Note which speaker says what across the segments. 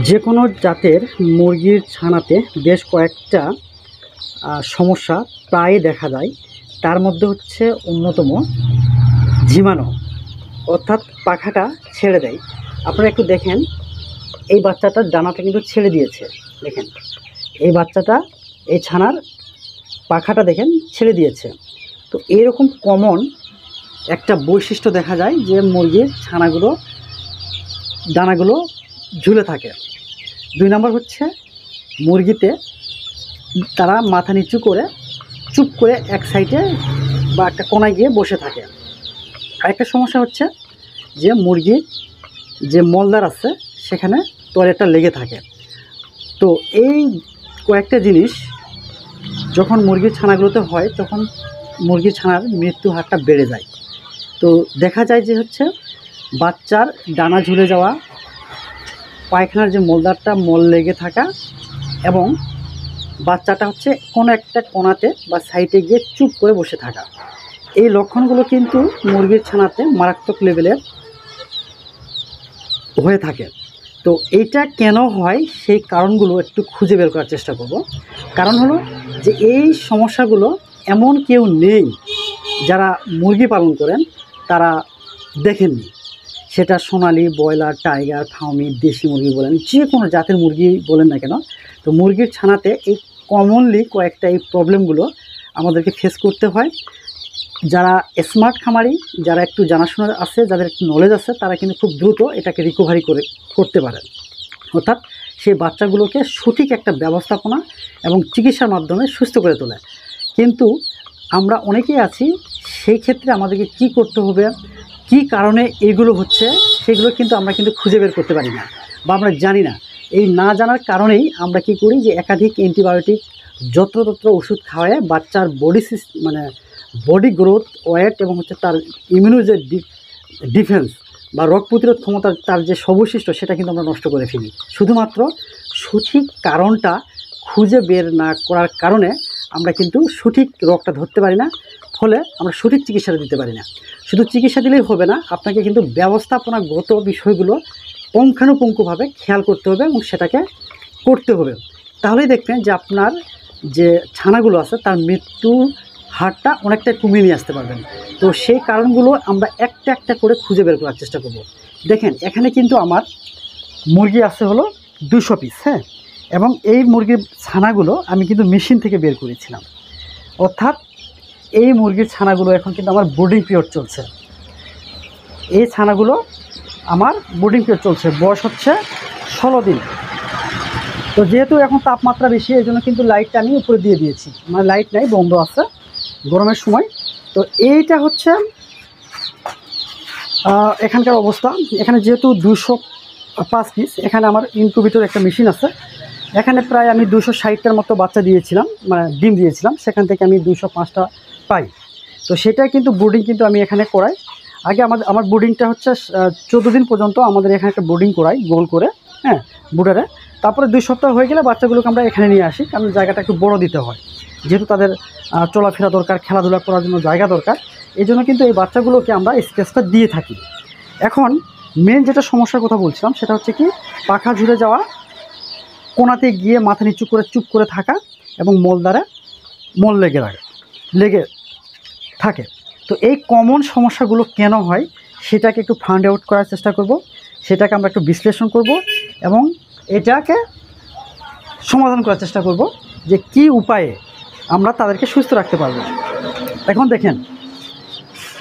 Speaker 1: যে কোনো জাতের মুরগির ছানাতে বেশ কয়েকটা সমস্যা প্রায় দেখা যায়। তার মধ্যে হচ্ছে অন্যতম ঝিমানো, অর্থাৎ পাখাটা ছেড়ে দেয়। আপনারা একটু দেখেন, এই বাচ্চাটার ডানাটা কিন্তু ছেড়ে দিয়েছে। দেখেন এই বাচ্চাটা, এই ছানার পাখাটা দেখেন ছেড়ে দিয়েছে। তো এরকম কমন একটা বৈশিষ্ট্য দেখা যায় যে মুরগির ছানাগুলো ডানাগুলো ঝুলে থাকে। 2 নম্বর হচ্ছে মুরগিতে তারা মাথা নিচু করে চুপ করে এক সাইডে বা একটা কোনায় গিয়ে বসে থাকে। আরেকটা সমস্যা হচ্ছে যে মুরগির যে মলদার আছে সেখানে টয়লেটটা লেগে থাকে। তো এই কয়েকটা জিনিস যখন মুরগির ছানাগুলোতে হয় তখন মুরগির ছানার মৃত্যু হারটা বেড়ে যায়। তো দেখা যায় যে হচ্ছে বাচ্চার ডানা ঝুলে যাওয়া, পায়খানার যে মলদারটা মল লেগে থাকা, এবং বাচ্চাটা হচ্ছে কোনো একটা কোণাতে বা সাইডে গিয়ে চুপ করে বসে থাকা। এই লক্ষণগুলো কিন্তু মুরগির ছানাতে মারাত্মক লেভেলের হয়ে থাকে। তো এইটা কেন হয় সেই কারণগুলো একটু খুঁজে বের করার চেষ্টা করব। কারণ হলো যে এই সমস্যাগুলো এমন কেউ নেই যারা মুরগি পালন করেন তারা দেখেননি। সেটা সোনালি, ব্রয়লার, টাইগার, ফার্মি, দেশি মুরগি বলেন, যে কোনো জাতের মুরগি বলেন না কেন, তো মুরগির ছানাতে এই কমনলি কয়েকটা এই প্রবলেমগুলো আমাদেরকে ফেস করতে হয়। যারা স্মার্ট খামারি, যারা একটু জানাশোনা আছে, যাদের একটু নলেজ আছে, তারা কিন্তু খুব দ্রুত এটাকে রিকভারি করতে পারেন। অর্থাৎ সেই বাচ্চাগুলোকে সঠিক একটা ব্যবস্থাপনা এবং চিকিৎসার মাধ্যমে সুস্থ করে তোলে। কিন্তু আমরা অনেকেই আছি, সেই ক্ষেত্রে আমাদেরকে কি করতে হবে, কি কারণে এগুলো হচ্ছে, সেগুলো কিন্তু আমরা খুঁজে বের করতে পারি না বা আমরা জানি না। এই না জানার কারণেই আমরা কি করি যে একাধিক অ্যান্টিবায়োটিক, যত্রতত্র ওষুধ খাওয়ায় বাচ্চার বডি গ্রোথ, ওয়েট এবং হচ্ছে তার ইমিউনো যে ডিফেন্স বা রোগ প্রতিরোধ ক্ষমতা, তার যে সবশিষ্ট, সেটা কিন্তু আমরা নষ্ট করে ফেলি। শুধুমাত্র সঠিক কারণটা খুঁজে বের না করার কারণে আমরা কিন্তু সঠিক রোগটা ধরতে পারি না, ফলে আমরা সঠিক চিকিৎসাটা দিতে পারি না। শুধু চিকিৎসা দিলেই হবে না, আপনাকে কিন্তু ব্যবস্থাপনাগত বিষয়গুলো পুঙ্খানুপুঙ্খভাবে খেয়াল করতে হবে এবং সেটাকে করতে হবে। তাহলেই দেখবেন যে আপনার যে ছানাগুলো আছে তার মৃত্যু হারটা অনেকটা কমিয়ে নিয়ে আসতে পারবেন। তো সেই কারণগুলো আমরা একটা একটা করে খুঁজে বের করার চেষ্টা করব। দেখেন এখানে কিন্তু আমার মুরগি আছে হলো 200 পিস, হ্যাঁ, এবং এই মুরগির ছানাগুলো আমি কিন্তু মেশিন থেকে বের করেছিলাম। অর্থাৎ এই মুরগির ছানাগুলো এখন কিন্তু আমার ব্রিডিং পিরিয়ড চলছে। এই ছানাগুলো আমার ব্রিডিং পিরিয়ড চলছে, বয়স হচ্ছে 16 দিন। তো যেহেতু এখন তাপমাত্রা বেশি, এই জন্য কিন্তু লাইটটা আমি উপরে দিয়ে দিয়েছি, মানে লাইট নাই, বন্ধ আছে গরমের সময়। তো এইটা হচ্ছে এখানকার অবস্থা। এখানে যেহেতু 205 পিস, এখানে আমার ইনকিউবেটর একটা মেশিন আছে। এখানে প্রায় আমি 260টার মতো বাচ্চা দিয়েছিলাম, মানে ডিম দিয়েছিলাম, সেখান থেকে আমি 205টা পাই। তো সেটাই কিন্তু ব্রিডিং কিন্তু আমি এখানে করাই। আগে আমার ব্রিডিংটা হচ্ছে 14 দিন পর্যন্ত আমাদের এখানে একটা ব্রিডিং করাই গোল করে, হ্যাঁ, বুডারে। তারপরে 2 সপ্তাহ হয়ে গেলে বাচ্চাগুলোকে আমরা এখানে নিয়ে আসি, কারণ জায়গাটা একটু বড় দিতে হয়, যেহেতু তাদের চলাফেরা দরকার, খেলাধুলা করার জন্য জায়গা দরকার। এই জন্য কিন্তু এই বাচ্চাগুলোকে আমরা স্পেসটা দিয়ে থাকি। এখন মেন যেটা সমস্যার কথা বলছিলাম সেটা হচ্ছে কি, পাখা ঝুলে যাওয়া, কোনাতে গিয়ে মাথা নিচু করে চুপ করে থাকা এবং মলদারে মল লেগে থাকে। তো এই কমন সমস্যাগুলো কেন হয় সেটাকে একটু ফাইন্ড আউট করার চেষ্টা করব, সেটাকে আমরা একটু বিশ্লেষণ করব এবং এটাকে সমাধান করার চেষ্টা করব যে কি উপায়ে আমরা তাদেরকে সুস্থ রাখতে পারবো। এখন দেখেন,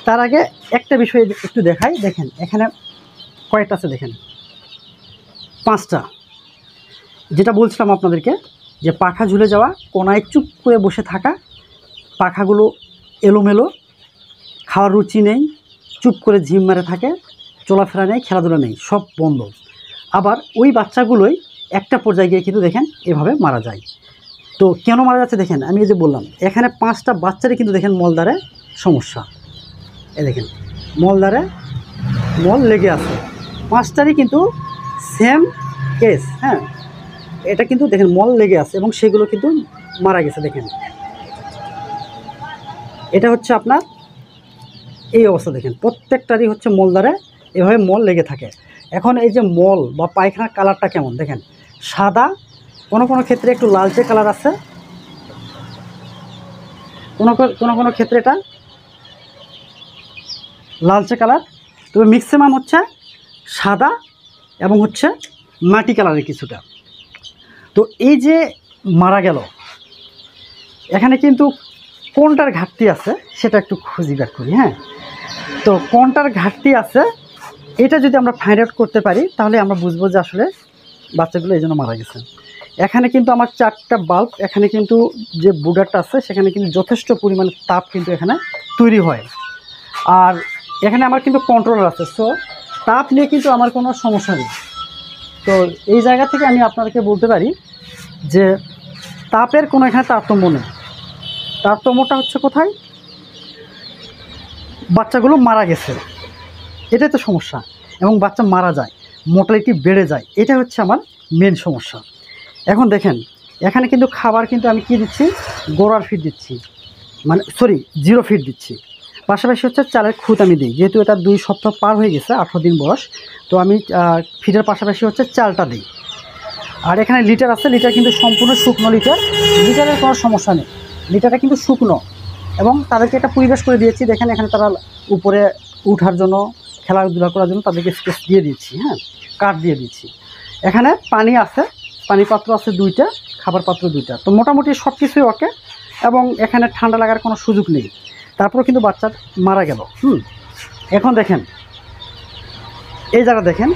Speaker 1: তার আগে একটা বিষয় একটু দেখাই। দেখেন এখানে কয়েকটা আছে, দেখেন 5টা। যেটা বলছিলাম আপনাদেরকে যে পাখা ঝুলে যাওয়া, কোনায় চুপ করে বসে থাকা, পাখাগুলো এলোমেলো, খাওয়ার রুচি নেই, চুপ করে ঝিম মেরে থাকে, চলাফেরা নেই, খেলাধুলা নেই, সব বন্ধ। আবার ওই বাচ্চাগুলোই একটা পর্যায়ে গিয়ে কিন্তু দেখেন এভাবে মারা যায়। তো কেন মারা যাচ্ছে দেখেন, আমি এই যে বললাম এখানে 5টা বাচ্চারই কিন্তু দেখেন মলদারে সমস্যা। এই দেখেন মলদারে মল লেগে আছে, 5টারই কিন্তু সেম কেস, হ্যাঁ। এটা কিন্তু দেখেন মল লেগে আছে এবং সেগুলো কিন্তু মারা গেছে। দেখেন এটা হচ্ছে আপনার এই অবস্থা। দেখেন প্রত্যেকটারই হচ্ছে মলদারে এভাবে মল লেগে থাকে। এখন এই যে মল বা পায়খানার কালারটা কেমন দেখেন, সাদা, কোনো কোনো ক্ষেত্রে একটু লালচে কালার আছে, কোনো ক্ষেত্রে এটা লালচে কালার, তবে ম্যাক্সিমাম হচ্ছে সাদা এবং হচ্ছে মাটি কালারের কিছুটা। তো এই যে মারা গেল, এখানে কিন্তু কোনটার ঘাটতি আছে সেটা একটু খুঁজি বের করি। হ্যাঁ, তো কোনটার ঘাটতি আছে এটা যদি আমরা ফাইন্ড আউট করতে পারি তাহলে আমরা বুঝবো যে আসলে বাচ্চাগুলো এই জন্য মারা গেছে। এখানে কিন্তু আমার 4টা বাল্ব, এখানে কিন্তু যে বুডারটা আছে সেখানে কিন্তু যথেষ্ট পরিমাণে তাপ কিন্তু এখানে তৈরি হয়। আর এখানে আমার কিন্তু কন্ট্রোলার আছে, সো তাপ নিয়ে কিন্তু আমার কোনো সমস্যা নেই। তো এই জায়গা থেকে আমি আপনাদেরকে বলতে পারি যে তাপের কোনো এখানে তারতম্য নেই। তারতম্যটা হচ্ছে কোথায়, বাচ্চাগুলো মারা গেছে, এটাই তো সমস্যা। এবং বাচ্চা মারা যায়, মোর্টালিটি বেড়ে যায়, এটা হচ্ছে আমার মেন সমস্যা। এখন দেখেন এখানে কিন্তু খাবার কিন্তু আমি কি দিচ্ছি, গোড়ার ফিড দিচ্ছি, মানে সরি 0 ফিড দিচ্ছি। পাশাপাশি হচ্ছে চালের খুদ আমি দিই, যেহেতু এটা 2 সপ্তাহ পার হয়ে গেছে, 18 দিন বয়স, তো আমি ফিডের পাশাপাশি হচ্ছে চালটা দিই। আর এখানে লিটার আছে, লিটার কিন্তু সম্পূর্ণ শুকনো লিটার, লিটারের কোনো সমস্যা নেই, লিটারটা কিন্তু শুকনো। এবং তাদেরকে একটা পরিবেশ করে দিয়েছি, দেখেন এখানে তারা উপরে উঠার জন্য, খেলাধুলা করার জন্য তাদেরকে স্পেস দিয়ে দিচ্ছি। হ্যাঁ, কাঠ দিয়ে দিচ্ছি। এখানে পানি আছে, পানি পাত্র আছে 2টা, খাবার পাত্র 2টা, তো মোটামুটি সব কিছুই ওকে। এবং এখানে ঠান্ডা লাগার কোনো সুযোগ নেই, তারপরেও কিন্তু বাচ্চা মারা গেল। এখন দেখেন এই জায়গা দেখেন,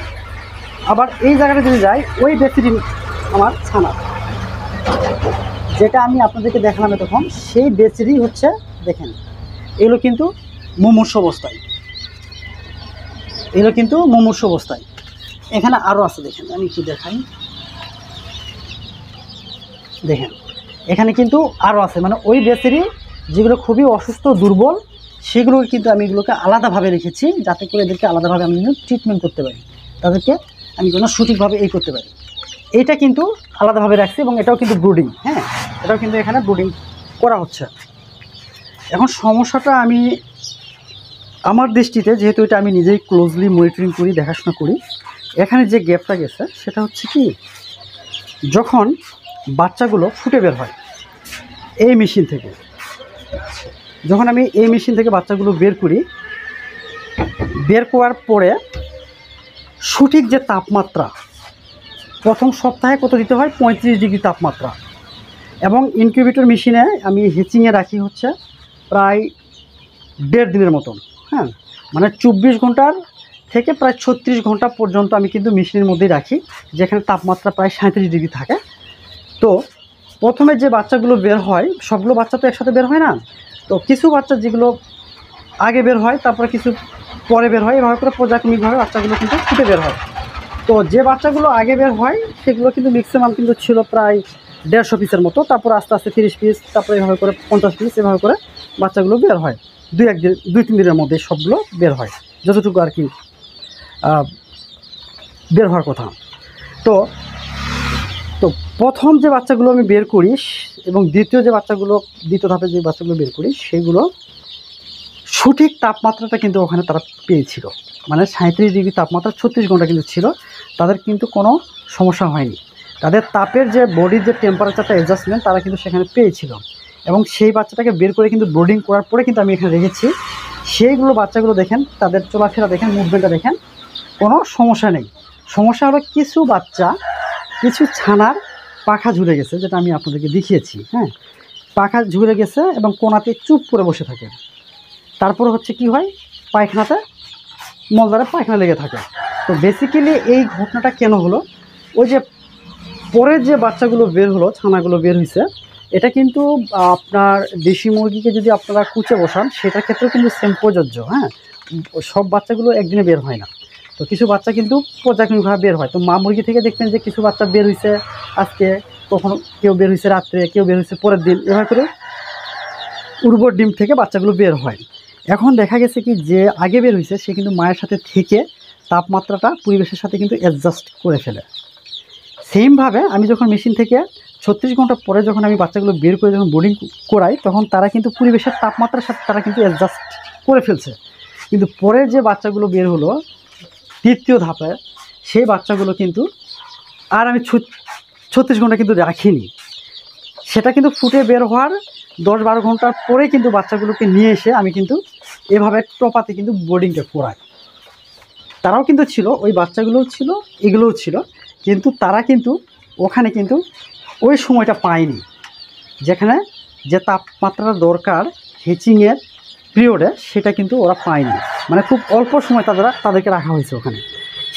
Speaker 1: আবার এই জায়গাটা যদি যাই, ওই বেসিটি আমার ছানা যেটা আমি আপনাদেরকে দেখালাম তখন, সেই বেসিটি হচ্ছে দেখেন এগুলো কিন্তু মুমূর্ষু অবস্থায়, এগুলো কিন্তু মুমূর্ষু অবস্থায়। এখানে আরও আছে, দেখেন আমি একটু দেখাই, দেখেন এখানে কিন্তু আরও আছে, মানে ওই বেসিটি যেগুলো খুবই অসুস্থ দুর্বল সেগুলো কিন্তু আমি এগুলোকে আলাদাভাবে রেখেছি, যাতে করে এদেরকে আলাদাভাবে আমি ট্রিটমেন্ট করতে পারি, তাদেরকে আমি যেন সঠিকভাবে করতে পারি। এইটা কিন্তু আলাদাভাবে রাখছি এবং এটাও কিন্তু ব্রুডিং। হ্যাঁ, এটাও কিন্তু এখানে ব্রুডিং করা হচ্ছে। এখন সমস্যাটা আমি আমার দৃষ্টিতে, যেহেতু এটা আমি নিজেই ক্লোজলি মনিটরিং করি, দেখাশোনা করি, এখানে যে গ্যাপটা গেছে সেটা হচ্ছে কি, যখন বাচ্চাগুলো ফুটে বের হয় এই মেশিন থেকে, যখন আমি এই মেশিন থেকে বাচ্চাগুলো বের করি, বের করার পরে সঠিক যে তাপমাত্রা, প্রথম সপ্তাহে কত দিতে হয়, 35 ডিগ্রি তাপমাত্রা। এবং ইনকিউবেটর মেশিনে আমি হিচিংয়ে রাখি হচ্ছে প্রায় 1.5 দিনের মতন। হ্যাঁ, মানে 24 ঘন্টার থেকে প্রায় 36 ঘন্টা পর্যন্ত আমি কিন্তু মেশিনের মধ্যেই রাখি, যেখানে তাপমাত্রা প্রায় 37 ডিগ্রি থাকে। তো প্রথমে যে বাচ্চাগুলো বের হয়, সবগুলো বাচ্চা তো একসাথে বের হয় না, তো কিছু বাচ্চা যেগুলো আগে বের হয়, তারপরে কিছু পরে বের হয়, এভাবে করে পর্যায়ক্রমিকভাবে বাচ্চাগুলো কিন্তু ফুটে বের হয়। তো যে বাচ্চাগুলো আগে বের হয় সেগুলো কিন্তু ম্যাক্সিমাম কিন্তু ছিল প্রায় 150 পিসের মতো, তারপর আস্তে আস্তে 30 পিস, তারপরে এভাবে করে 50 পিস, এভাবে করে বাচ্চাগুলো বের হয়। 2-3 দিনের মধ্যে সবগুলো বের হয়, যতটুকু আর কি বের হওয়ার কথা। তো তো প্রথম যে বাচ্চাগুলো আমি বের করি এবং দ্বিতীয় ধাপে যে বাচ্চাগুলো বের করি, সেগুলো সঠিক তাপমাত্রাটা কিন্তু ওখানে তারা পেয়েছিল, মানে 37 ডিগ্রি তাপমাত্রা 36 ঘন্টা কিন্তু ছিল, তাদের কিন্তু কোনো সমস্যা হয়নি। তাদের তাপের যে বডির যে টেম্পারেচারটা অ্যাডজাস্টমেন্ট তারা কিন্তু সেখানে পেয়েছিল। এবং সেই বাচ্চাটাকে বের করে কিন্তু ব্রোডিং করার পরে কিন্তু আমি এখানে রেখেছি। সেইগুলো বাচ্চাগুলো দেখেন, তাদের চলাফেরা দেখেন, মুভমেন্টটা দেখেন, কোনো সমস্যা নেই। সমস্যা হলো কিছু ছানার পাখা ঝুলে গেছে, যেটা আমি আপনাদেরকে দেখিয়েছি। হ্যাঁ, পাখা ঝুলে গেছে এবং কোনাতে চুপ করে বসে থাকে। তারপর হচ্ছে কি হয়, পায়খানাতে মলদ্বারে পায়খানা লেগে থাকে। তো বেসিক্যালি এই ঘটনাটা কেন হলো, ওই যে পরে যে বাচ্চাগুলো বের হলো, ছানাগুলো বের হয়েছে, এটা কিন্তু আপনার দেশি মুরগিকে যদি আপনারা কুচে বসান সেটার ক্ষেত্রেও কিন্তু সেম প্রযোজ্য। হ্যাঁ, সব বাচ্চাগুলো একদিনে বের হয় না, তো কিছু বাচ্চা কিন্তু পর্যায়ক্রমিকভাবে বের হয়। তো মা মুরগি থেকে দেখবেন যে কিছু বাচ্চা বের হয়েছে আজকে, কখনো কেউ বের হয়েছে রাত্রে, কেউ বের হয়েছে পরের দিন, এভাবে করে উর্বর ডিম থেকে বাচ্চাগুলো বের হয়। এখন দেখা গেছে কি, যে আগে বের হয়েছে সে কিন্তু মায়ের সাথে থেকে তাপমাত্রাটা পরিবেশের সাথে কিন্তু অ্যাডজাস্ট করে ফেলে। সেমভাবে আমি যখন মেশিন থেকে 36 ঘন্টা পরে যখন আমি বাচ্চাগুলো বের করে যখন বোর্ডিং করাই, তখন তারা কিন্তু পরিবেশের তাপমাত্রার সাথে তারা কিন্তু অ্যাডজাস্ট করে ফেলছে। কিন্তু পরে যে বাচ্চাগুলো বের হলো দ্বিতীয় ধাপে, সেই বাচ্চাগুলো কিন্তু আর আমি 36 ঘন্টা কিন্তু রাখিনি, সেটা কিন্তু ফুটে বের হওয়ার 10-12 ঘন্টা পরে কিন্তু বাচ্চাগুলোকে নিয়ে এসে আমি কিন্তু এভাবে টপাতে কিন্তু বোর্ডিংটা করাই। তারাও কিন্তু ছিল, ওই বাচ্চাগুলোও ছিল, এগুলোও ছিল, কিন্তু তারা কিন্তু ওখানে কিন্তু ওই সময়টা পায়নি, যেখানে যে তাপমাত্রা দরকার হেচিংয়ের পিরিয়ডে সেটা কিন্তু ওরা পায়নি। মানে খুব অল্প সময় তাদেরকে রাখা হয়েছে ওখানে।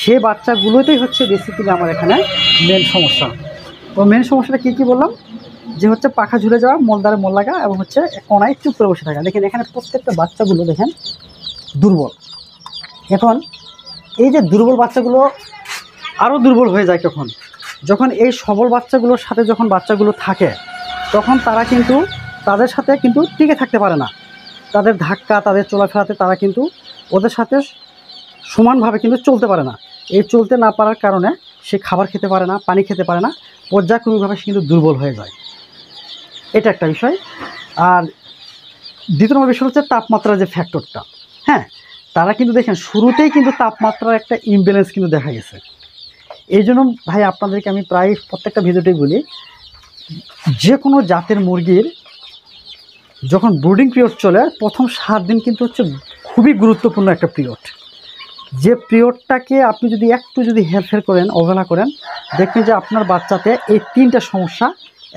Speaker 1: সেই বাচ্চাগুলোতেই হচ্ছে বেসিক্যালি আমার এখানে মেন সমস্যা। তো মেন সমস্যাটা কী বললাম, যে হচ্ছে পাখা ঝুলে যাওয়া, মলদারে মল লাগা, এবং হচ্ছে কোনায় চুপ করে বসে থাকা। দেখেন এখানে প্রত্যেকটা বাচ্চাগুলো দেখেন দুর্বল। এখন এই যে দুর্বল বাচ্চাগুলো আরও দুর্বল হয়ে যায় যখন এই সবল বাচ্চাগুলোর সাথে যখন বাচ্চাগুলো থাকে, তখন তারা কিন্তু তাদের সাথে কিন্তু টিকে থাকতে পারে না। তাদের ধাক্কা, তাদের চলাফেরাতে তারা কিন্তু ওদের সাথে সমানভাবে কিন্তু চলতে পারে না। এই চলতে না পারার কারণে সে খাবার খেতে পারে না, পানি খেতে পারে না, পর্যায়ক্রমিকভাবে সে কিন্তু দুর্বল হয়ে যায়। এটা একটা বিষয়। আর দ্বিতীয় নম্বর বিষয় হচ্ছে তাপমাত্রার যে ফ্যাক্টরটা। হ্যাঁ, তারা কিন্তু দেখেন শুরুতেই কিন্তু তাপমাত্রার একটা ইমব্যালেন্স কিন্তু দেখা গেছে। এই জন্য ভাই আপনাদেরকে আমি প্রায় প্রত্যেকটা ভিডিওতেই বলি, যে কোনো জাতের মুরগির যখন ব্রুডিং পিরিয়ড চলে, প্রথম 7 দিন কিন্তু হচ্ছে খুবই গুরুত্বপূর্ণ একটা পিরিয়ড। যে পিরিয়ডটাকে আপনি যদি একটু হেরফের করেন, অবহেলা করেন, দেখবেন যে আপনার বাচ্চাতে এই 3টা সমস্যা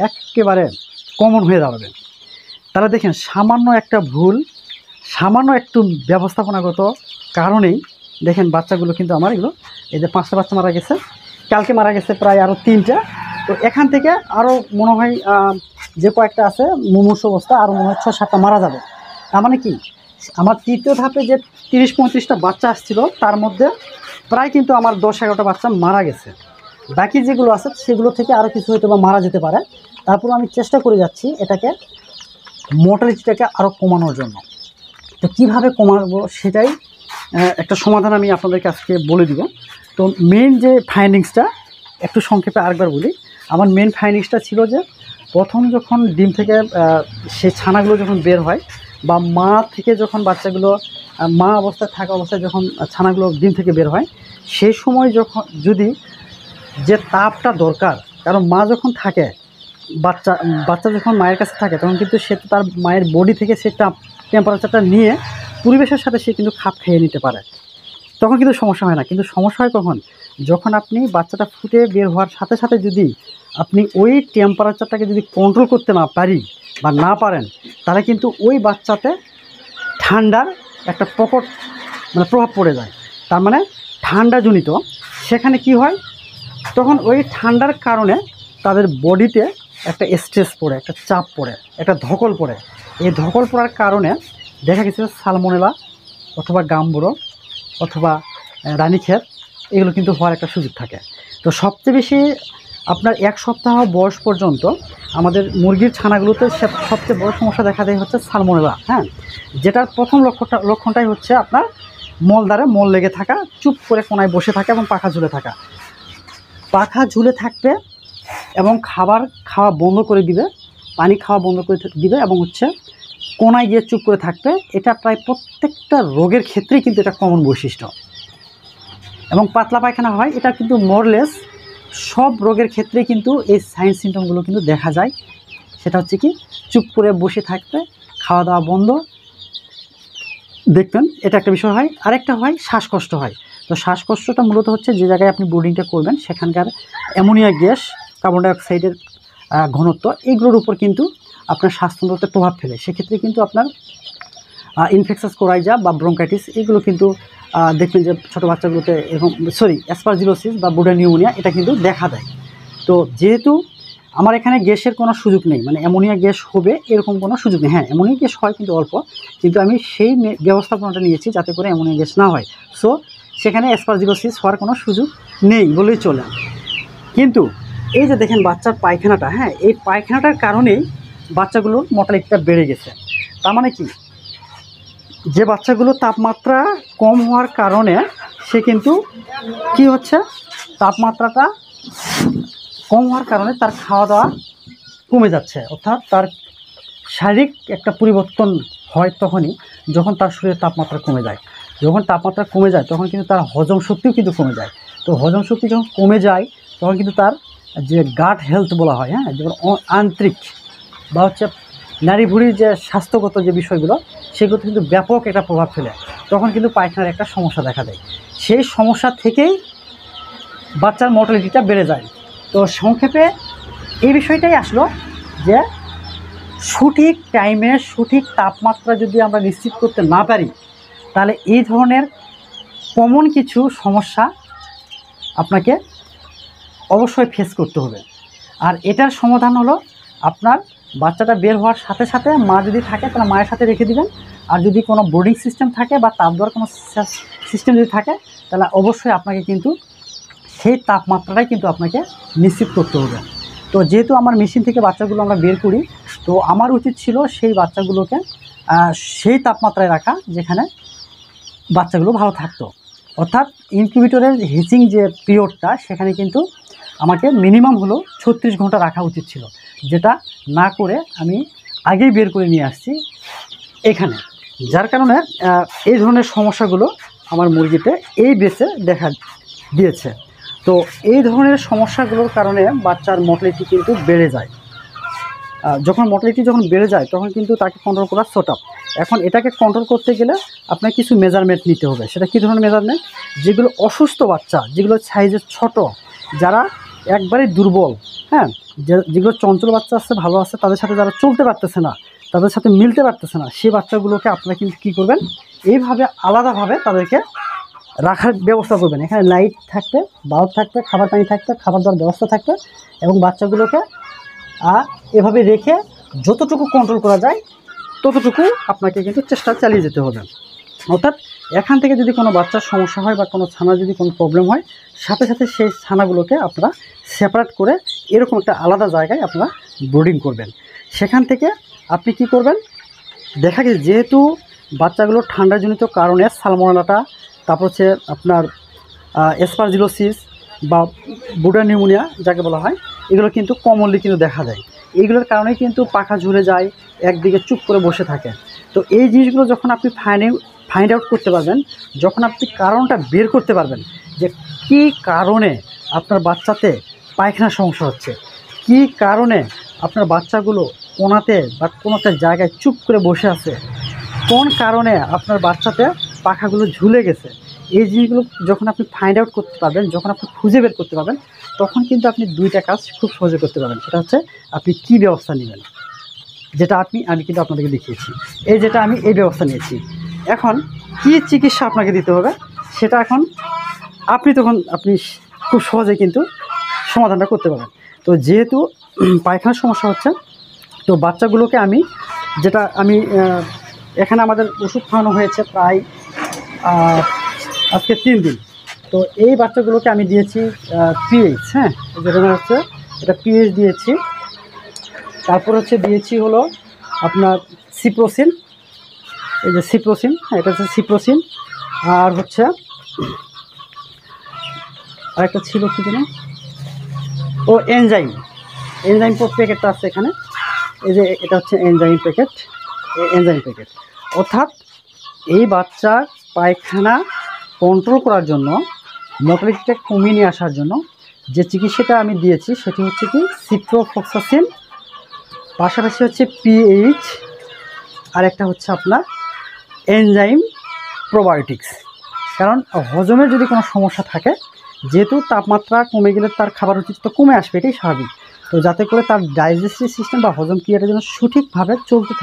Speaker 1: একেবারে কমন হয়ে দাঁড়াবে। তারা দেখেন সামান্য একটা ভুল, সামান্য একটু ব্যবস্থাপনাগত কারণেই দেখেন বাচ্চাগুলো কিন্তু আমার এগুলো, এই যে 5টা বাচ্চা মারা গেছে, কালকে মারা গেছে প্রায় আরও 3টা। তো এখান থেকে আরও মনে হয় যে কয়েকটা আছে মুমূর্ষু অবস্থা, আরও মনে হয় 6-7টা মারা যাবে। তার মানে কি, আমার তৃতীয় ধাপে যে 30-35টা বাচ্চা আসছিল, তার মধ্যে প্রায় কিন্তু আমার 10-11টা বাচ্চা মারা গেছে। বাকি যেগুলো আছে সেগুলো থেকে আরও কিছু হয়তো বা মারা যেতে পারে। তারপর আমি চেষ্টা করে যাচ্ছি এটাকে, মর্টালিটিটাকে আরও কমানোর জন্য। তো কীভাবে কমাবো সেটাই একটা সমাধান আমি আপনাদেরকে আজকে বলে দিব। তো মেন যে ফাইন্ডিংসটা একটু সংক্ষেপে আরেকবার বলি। আমার মেন ফাইন্ডিংসটা ছিল যে প্রথম যখন ডিম থেকে সেই ছানাগুলো যখন বের হয়, বা মা থেকে যখন বাচ্চাগুলো মা অবস্থায় থাকা অবস্থায় যখন ছানাগুলো ডিম থেকে বের হয়, সেই সময় যখন যদি যে তাপটা দরকার, কারণ মা যখন থাকে, বাচ্চা যখন মায়ের কাছে থাকে, তখন কিন্তু সে তো তার মায়ের বডি থেকে সে টেম্পারেচারটা নিয়ে পরিবেশের সাথে সে কিন্তু খাপ খেয়ে নিতে পারে, তখন কিন্তু সমস্যা হয় না। কিন্তু সমস্যা হয় কখন, যখন আপনি বাচ্চাটা ফুটে বের হওয়ার সাথে সাথে যদি আপনি ওই টেম্পারেচারটাকে যদি কন্ট্রোল করতে না পারি বা না পারেন, তাহলে কিন্তু ওই বাচ্চাতে ঠান্ডার একটা প্রকট প্রভাব পড়ে যায়। তার মানে ঠান্ডাজনিত সেখানে কি হয়, তখন ওই ঠান্ডার কারণে তাদের বডিতে একটা স্ট্রেস পড়ে, একটা চাপ পড়ে, একটা ধকল পড়ে। এই ধকল পড়ার কারণে দেখা গেছে সালমোনেলা অথবা গাম্বুরো অথবা রানীক্ষেত এগুলো কিন্তু হওয়ার একটা সুযোগ থাকে। তো সবচেয়ে বেশি আপনার 1 সপ্তাহ বয়স পর্যন্ত আমাদের মুরগির ছানাগুলোতে সবচেয়ে বড় সমস্যা দেখা দেয় হচ্ছে সালমোনেলা। হ্যাঁ, যেটার প্রথম লক্ষণটাই হচ্ছে আপনার মলদারে মল লেগে থাকা, চুপ করে কোনায় বসে থাকা এবং পাখা ঝুলে থাকা। পাখা ঝুলে থাকবে এবং খাবার খাওয়া বন্ধ করে দিবে, পানি খাওয়া বন্ধ করে দিবে, এবং হচ্ছে কোনায় গিয়ে চুপ করে থাকবে। এটা প্রায় প্রত্যেকটা রোগের ক্ষেত্রেই কিন্তু এটা কমন বৈশিষ্ট্য। এবং পাতলা পায়খানা হয়, এটা কিন্তু মোরলেস সব রোগের ক্ষেত্রে কিন্তু এই সাইন সিমটমগুলো কিন্তু দেখা যায়। সেটা হচ্ছে কি, চুপ করে বসে থাকবে, খাওয়া দাওয়া বন্ধ, দেখবেন এটা একটা বিষয় হয়। আরেকটা হয় শ্বাসকষ্ট হয়। তো শ্বাসকষ্টটা মূলত হচ্ছে যে জায়গায় আপনি ব্রুডিংটা করবেন সেখানকার অ্যামোনিয়া গ্যাস, কার্বন ডাইঅক্সাইডের ঘনত্ব, এইগুলোর উপর কিন্তু আপনার শ্বাসতন্ত্রতে প্রভাব ফেলে। সেক্ষেত্রে কিন্তু আপনার ইনফেকশাস কোরাইজা বা ব্রঙ্কাইটিস এগুলো কিন্তু দেখবেন যে ছোটো বাচ্চাগুলোতে এরকম অ্যাসপারজিলোসিস বা বুডা নিউমোনিয়া এটা কিন্তু দেখা দেয়। তো যেহেতু আমার এখানে গ্যাসের কোনো সুযোগ নেই, মানে অ্যামোনিয়া গ্যাস হবে এরকম কোনো সুযোগ নেই। হ্যাঁ, অ্যামোনিয়া গ্যাস হয় কিন্তু অল্প, কিন্তু আমি সেই ব্যবস্থাপনাটা নিয়েছি যাতে করে অ্যামোনিয়া গ্যাস না হয়। সো সেখানে অ্যাসপারজিলোসিস হওয়ার কোনো সুযোগ নেই বলেই চলে। কিন্তু এই যে দেখেন বাচ্চার পায়খানাটা, হ্যাঁ, এই পায়খানাটার কারণেই বাচ্চাগুলোর মর্টালিটিটা বেড়ে গেছে। তার মানে কি, যে বাচ্চাগুলো তাপমাত্রা কম হওয়ার কারণে সে কিন্তু কি হচ্ছে, তাপমাত্রাটা কম হওয়ার কারণে তার খাওয়া দাওয়া কমে যাচ্ছে, অর্থাৎ তার শারীরিক একটা পরিবর্তন হয় তখনই যখন তার শরীরের তাপমাত্রা কমে যায়। যখন তাপমাত্রা কমে যায় তখন কিন্তু তার হজম শক্তিও কিন্তু কমে যায়। তো হজম শক্তি যখন কমে যায় তখন কিন্তু তার যে গাট হেলথ বলা হয়, হ্যাঁ, যেমন আন্তরিক বা হচ্ছে নারী ভুঁড়ির যে স্বাস্থ্যগত যে বিষয়গুলো সেগুলো কিন্তু ব্যাপক একটা প্রভাব ফেলে, তখন কিন্তু পায়খানার একটা সমস্যা দেখা দেয়। সেই সমস্যা থেকেই বাচ্চার মর্টালিটিটা বেড়ে যায়। তো সংক্ষেপে এই বিষয়টাই আসলো যে সঠিক টাইমে সঠিক তাপমাত্রা যদি আমরা নিশ্চিত করতে না পারি তাহলে এই ধরনের কমন কিছু সমস্যা আপনাকে অবশ্যই ফেস করতে হবে। আর এটার সমাধান হলো আপনার বাচ্চাটা বের হওয়ার সাথে সাথে মা যদি থাকে তাহলে মায়ের সাথে রেখে দিবেন, আর যদি কোনো বোর্ডিং সিস্টেম থাকে বা তাপ দেওয়ার কোনো সিস্টেম যদি থাকে তাহলে অবশ্যই আপনাকে কিন্তু সেই তাপমাত্রাটাই কিন্তু আপনাকে নিশ্চিত করতে হবে। তো যেহেতু আমার মেশিন থেকে বাচ্চাগুলো আমরা বের করি, তো আমার উচিত ছিল সেই বাচ্চাগুলোকে সেই তাপমাত্রায় রাখা যেখানে বাচ্চাগুলো ভালো থাকতো। অর্থাৎ ইনকিউবেটরের হিচিং যে পিরিয়ডটা সেখানে কিন্তু আমাকে মিনিমাম হলো 36 ঘন্টা রাখা উচিত ছিল, যেটা না করে আমি আগেই বের করে নিয়ে আসছি এখানে, যার কারণে এই ধরনের সমস্যাগুলো আমার মুরগিতে এই বেসে দেখা দিয়েছে। তো এই ধরনের সমস্যাগুলোর কারণে বাচ্চার মর্টালিটি কিন্তু বেড়ে যায়। যখন মর্টালিটি যখন বেড়ে যায় তখন কিন্তু তাকে কন্ট্রোল করা সোটাপ। এখন এটাকে কন্ট্রোল করতে গেলে আপনার কিছু মেজারমেন্ট নিতে হবে। সেটা কী ধরনের মেজারমেন্ট? যেগুলো অসুস্থ বাচ্চা, যেগুলো সাইজে ছোট, যারা একবারে দুর্বল, হ্যাঁ, যেগুলো চঞ্চল বাচ্চা আছে, ভালো আছে, তাদের সাথে যারা চলতে পারতেছে না, তাদের সাথে মিলতে পারতেছে না, সেই বাচ্চাগুলোকে আপনারা কিন্তু কী করবেন, এইভাবে আলাদাভাবে তাদেরকে রাখার ব্যবস্থা করবেন। এখানে লাইট থাকবে, বাল্ব থাকবে, খাবার পানি থাকবে, খাবার দেওয়ার ব্যবস্থা থাকবে, এবং বাচ্চাগুলোকে এভাবে রেখে যতটুকু কন্ট্রোল করা যায় ততটুকু আপনাকে কিন্তু চেষ্টা চালিয়ে যেতে হবে। অর্থাৎ এখান থেকে যদি কোনো বাচ্চার সমস্যা হয় বা কোনো ছানার যদি কোনো প্রবলেম হয়, সাথে সাথে সেই ছানাগুলোকে আপনারা সেপারেট করে এরকম একটা আলাদা জায়গায় আপনারা ব্রিডিং করবেন। সেখান থেকে আপনি কি করবেন, দেখা গেছে যেহেতু বাচ্চাগুলো ঠান্ডাজনিত কারণে সালমোনেলাটা, তারপর হচ্ছে আপনার অ্যাসপারজিলোসিস বা বুডা নিউমোনিয়া যাকে বলা হয়, এগুলো কিন্তু কমনলি কিন্তু দেখা যায়। এইগুলোর কারণে কিন্তু পাখা ঝুলে যায়, একদিকে চুপ করে বসে থাকে। তো এই জিনিসগুলো যখন আপনি ফাইন্ড আউট করতে পারবেন, যখন আপনি কারণটা বের করতে পারবেন যে কী কারণে আপনার বাচ্চাতে পায়খানার সমস্যা হচ্ছে, কী কারণে আপনার বাচ্চাগুলো কোনাতে বা কোনো একটা জায়গায় চুপ করে বসে আছে, কোন কারণে আপনার বাচ্চাতে পাখাগুলো ঝুলে গেছে, এই জিনিসগুলো যখন আপনি ফাইন্ড আউট করতে পারবেন, যখন আপনি খুঁজে বের করতে পারবেন, তখন কিন্তু আপনি দুইটা কাজ খুব সহজে করতে পারবেন। সেটা হচ্ছে আপনি কী ব্যবস্থা নেবেন, যেটা আমি কিন্তু আপনাদেরকে দেখিয়েছি। এই যেটা আমি এই ব্যবস্থা নিয়েছি, এখন কী চিকিৎসা আপনাকে দিতে হবে সেটা এখন আপনি খুব সহজে কিন্তু সমাধানটা করতে পারবেন। তো যেহেতু পায়খানার সমস্যা হচ্ছে, তো বাচ্চাগুলোকে আমি এখানে আমাদের ওষুধ খাওয়ানো হয়েছে প্রায় আজকে 3 দিন। তো এই বাচ্চাগুলোকে আমি দিয়েছি পিএইচ, হ্যাঁ, যেটা হচ্ছে এটা পিএইচ দিয়েছি। তারপর হচ্ছে দিয়েছি হলো আপনার সিপ্রোসিন, এই যে সিপ্রোসিন, হ্যাঁ, এটা হচ্ছে সিপ্রোসিন। আর হচ্ছে আরেকটা ছিল কি যেন, ও এনজাইম প্যাকেটটা আছে এখানে, এই যে এটা হচ্ছে এনজাইম প্যাকেট। অর্থাৎ এই বাচ্চার পায়খানা কন্ট্রোল করার জন্য, মর্টালিটিটা কমিয়ে নিয়ে আসার জন্য যে চিকিৎসাটা আমি দিয়েছি সেটি হচ্ছে কি সিপ্রোফ্লক্সাসিন, পাশাপাশি হচ্ছে পিএইচ, আর একটা হচ্ছে আপনার এনজাইম প্রোবায়োটিক্স। কারণ হজমের যদি কোনো সমস্যা থাকে, যেহেতু তাপমাত্রা কমে গেলে তার খাবার রুচি তো কমে আসবে, এটাই স্বাভাবিক। তো যাতে করে তার ডাইজেস্টিভ সিস্টেম বা হজম ক্রিয়াটা যেন সঠিকভাবে চলতে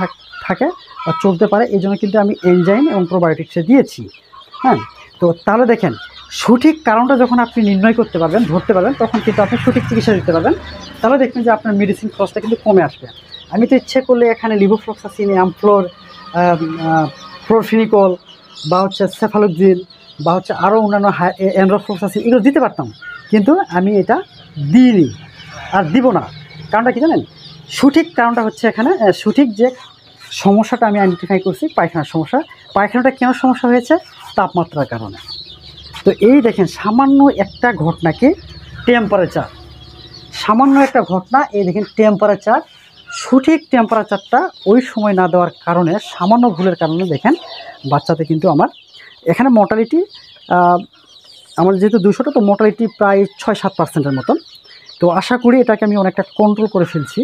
Speaker 1: থাকে বা চলতে পারে, এই জন্য কিন্তু আমি এনজাইম এবং প্রোবায়োটিক্সে দিয়েছি, হ্যাঁ। তো তাহলে দেখেন, সঠিক কারণটা যখন আপনি নির্ণয় করতে পারবেন, ধরতে পারবেন, তখন কিন্তু আপনি সঠিক চিকিৎসা দিতে পারবেন। তাহলে দেখবেন যে আপনার মেডিসিন খরচটা কিন্তু কমে আসবে। আমি তো ইচ্ছে করলে এখানে লিভোফ্লক্সাসিন, অ্যামফ্লোর, ফ্লোরফিনিকল বা হচ্ছে সেফালোক্সিন বা হচ্ছে আরও অন্যান্য এনরোফ্লক্সাসিন এগুলো দিতে পারতাম, কিন্তু আমি এটা দিইনি আর দিব না। কারণটা কি জানেন? সঠিক কারণটা হচ্ছে এখানে সঠিক যে সমস্যাটা আমি আইডেন্টিফাই করছি, পায়খানার সমস্যা। পায়খানাটা কেন সমস্যা হয়েছে? তাপমাত্রার কারণে। তো এই দেখেন, সামান্য একটা ঘটনাকে টেম্পারেচার, সামান্য একটা ঘটনা, এই দেখেন টেম্পারেচার, সঠিক টেম্পারেচারটা ওই সময় না দেওয়ার কারণে, সামান্য ভুলের কারণে দেখেন বাচ্চাতে কিন্তু আমার এখানে মর্টালিটি আমার যেহেতু 200টা, তো মোটালিটি প্রায় 6-7% মতন। তো আশা করি এটাকে আমি অনেকটা কন্ট্রোল করে ফেলছি,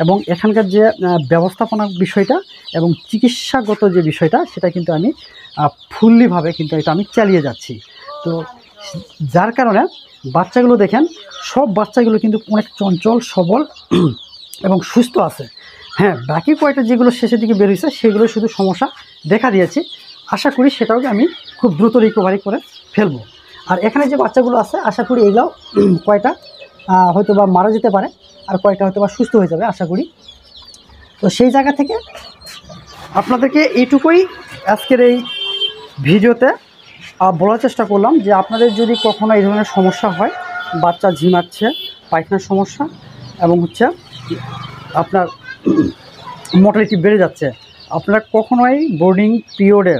Speaker 1: এবং এখানকার যে ব্যবস্থাপনা বিষয়টা এবং চিকিৎসাগত যে বিষয়টা, সেটা কিন্তু আমি ফুললিভাবে কিন্তু এটা আমি চালিয়ে যাচ্ছি। তো যার কারণে বাচ্চাগুলো দেখেন, সব বাচ্চাগুলো কিন্তু অনেক চঞ্চল, সবল এবং সুস্থ আছে। হ্যাঁ, বাকি কয়টা যেগুলো শেষের দিকে বের হয়েছে সেগুলো শুধু সমস্যা দেখা দিয়েছে। আশা করি সেটাও আমি খুব দ্রুত রিকভারি করে ফেলবো। আর এখানে যে বাচ্চাগুলো আছে, আশা করি এগুলো কয়টা হয়তো বা মারা যেতে পারে, আর কয়টা হয়তো বা সুস্থ হয়ে যাবে আশা করি। তো সেই জায়গা থেকে আপনাদেরকে এইটুকুই আজকের এই ভিডিওতে বলার চেষ্টা করলাম, যে আপনাদের যদি কখনো এই ধরনের সমস্যা হয়, বাচ্চা ঝিমাচ্ছে, পায়খানার সমস্যা এবং হচ্ছে আপনার মোটালিটি বেড়ে যাচ্ছে, আপনারা কখনোই বোর্ডিং পিরিয়ডে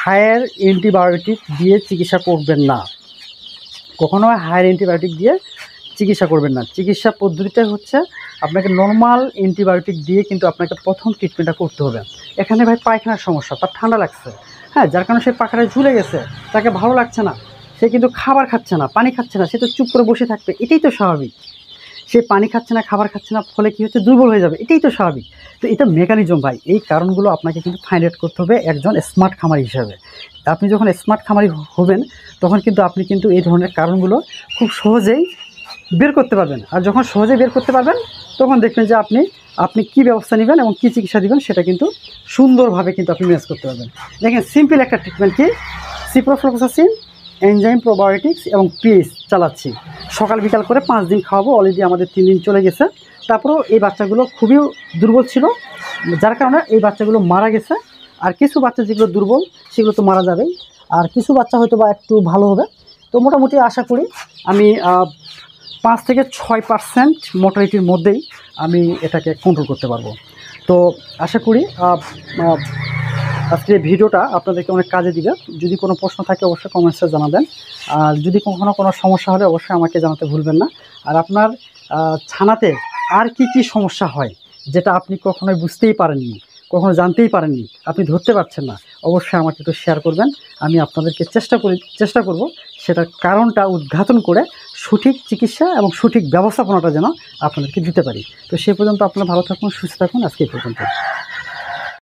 Speaker 1: হায়ার অ্যান্টিবায়োটিক দিয়ে চিকিৎসা করবেন না। কখনো হায়ার অ্যান্টিবায়োটিক দিয়ে চিকিৎসা করবেন না। চিকিৎসা পদ্ধতিটা হচ্ছে আপনাকে নর্মাল অ্যান্টিবায়োটিক দিয়ে কিন্তু আপনাকে প্রথম ট্রিটমেন্টটা করতে হবে। এখানে ভাই পায়খানার সমস্যা, তার ঠান্ডা লাগছে, হ্যাঁ, যার কারণে সে পাখাটায় ঝুলে গেছে, তাকে ভালো লাগছে না, সে কিন্তু খাবার খাচ্ছে না, পানি খাচ্ছে না, সে তো চুপ করে বসে থাকবে, এটাই তো স্বাভাবিক। সে পানি খাচ্ছে না, খাবার খাচ্ছে না, ফলে কী হচ্ছে, দুর্বল হয়ে যাবে, এটাই তো স্বাভাবিক। তো এটা মেকানিজম ভাই, এই কারণগুলো আপনাকে কিন্তু ফাইন্ড আউট করতে হবে একজন স্মার্ট খামারি হিসাবে। আপনি যখন স্মার্ট খামারি হবেন, তখন কিন্তু আপনি কিন্তু এই ধরনের কারণগুলো খুব সহজেই বের করতে পারবেন। আর যখন সহজেই বের করতে পারবেন, তখন দেখবেন যে আপনি কী ব্যবস্থা নেবেন এবং কী চিকিৎসা দেবেন, সেটা কিন্তু সুন্দরভাবে কিন্তু আপনি ম্যানেজ করতে পারবেন। দেখেন, সিম্পল একটা ট্রিটমেন্ট কি, সিপ্রোফ্লক্সাসিন, এনজাইম প্রোবায়োটিক্স এবং পিএইচ চালাচ্ছি। সকাল বিকাল করে 5 দিন খাওয়াবো। অলরেডি আমাদের 3 দিন চলে গেছে। তারপরেও এই বাচ্চাগুলো খুবই দুর্বল ছিল, যার কারণে এই বাচ্চাগুলো মারা গেছে। আর কিছু বাচ্চা যেগুলো দুর্বল, সেগুলো তো মারা যাবেই, আর কিছু বাচ্চা হয়তো বা একটু ভালো হবে। তো মোটামুটি আশা করি আমি 5 থেকে 6% মোর্টালিটির মধ্যেই আমি এটাকে কন্ট্রোল করতে পারবো। তো আশা করি আজকের এই ভিডিওটা আপনাদেরকে অনেক কাজে দিবে। যদি কোনো প্রশ্ন থাকে অবশ্যই কমেন্টসে জানাবেন। আর যদি কখনো কোনো সমস্যা হলে অবশ্যই আমাকে জানাতে ভুলবেন না। আর আপনার ছানাতে আর কি সমস্যা হয়, যেটা আপনি কখনোই বুঝতেই পারেননি, কখনো জানতেই পারেননি, আপনি ধরতে পারছেন না, অবশ্যই আমাকে একটু শেয়ার করবেন। আমি আপনাদেরকে চেষ্টা করব সেটার কারণটা উদ্ঘাটন করে সঠিক চিকিৎসা এবং সঠিক ব্যবস্থাপনাটা যেন আপনাদেরকে দিতে পারি। তো সে পর্যন্ত আপনারা ভালো থাকুন, সুস্থ থাকুন। আজকে এই পর্যন্ত।